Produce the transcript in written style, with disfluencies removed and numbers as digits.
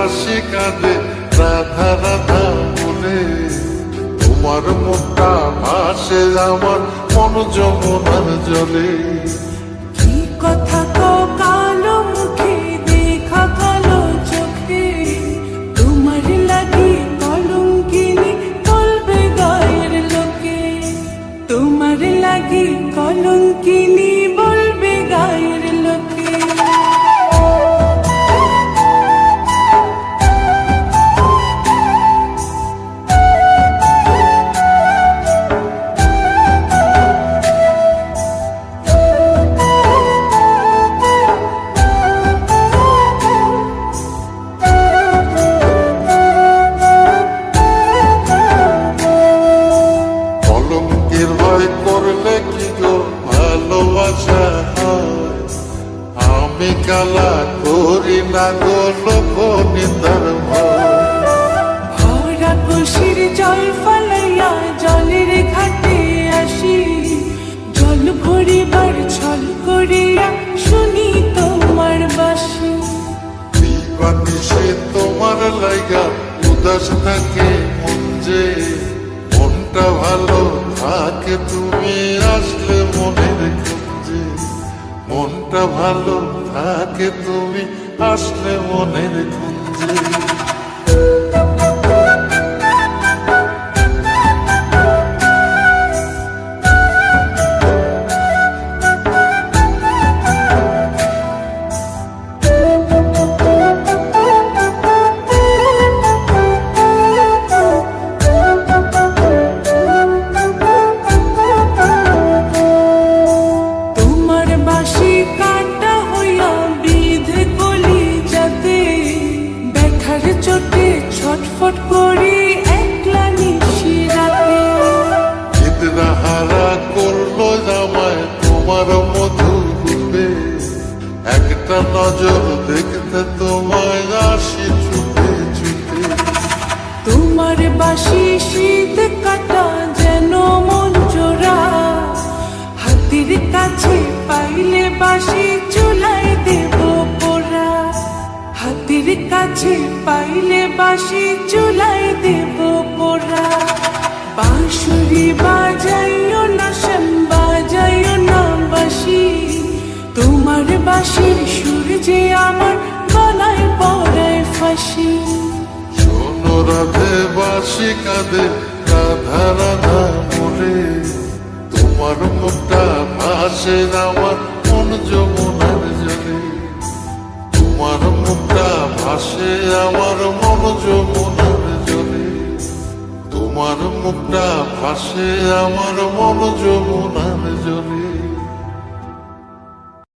বাসি কাঁদে রাধা রাধা বলে। তোমার মুখটা ভাসে আমার মন যমুনার জলে। কি কথা কও কালো মুখে দেখা কালো চোখে, তোমার লাগি কলঙ্কিনী বলবে গায়ের লোকে, তোমার লাগি কলঙ্কিনী বলবে গায়ের লোকে। কলঙ্কের ভয় করলে কি গো ভালোবাসা হয়? আমি কালা করি না গো লোক নিন্দার ভয়। ভরা খুশির জল ফলাইয়া জলের ঘাটে আসি, জল ভরিবার ছল করিয়া শুনি তোমার বাসি। দিবানিশে তোমার লাইগা উদাস থাকে মন যে, মনটা ভালো থাকে তুমি আসলে মনের খুঁজে। মনটা ভালো থাকে তুমি আসলে মনের খুঁজে। তোমার বাঁশি কাটা হইয়া বিধে কলি যাতে, ব্যথার চোটে ছটফট করি একলা নিশি রাতে। হারা করলো জামায় তোমার মধু রূপে, একটা নজর দেখতে তোমায় আসি ছুটে ছুটে। তোমার বাঁশি শীত কাটা যেন মন জোড়া, হাতির কাছে পাইলে বাঁশি চুলায় দেব পোড়া, হাতির কাছে পাইলে বাঁশি চুলায় দেব পোড়া। বাঁশুরি বাজাইও না শ্যাম বাজাইও না বাঁশি, তোমার বাঁশির সুর যে আমার গলায় পড়ায় ফাঁসি। শোনো রাধে বাসি কাঁদে রাধা রাধা বলে। তোমার মুখটা ভাসে আমার মন যমুনার জলে। তোমার মুখটা ভাসে আমার মন যমুনার জলে। তোমার মুখটা ভাসে আমার মন যমুনার জলে।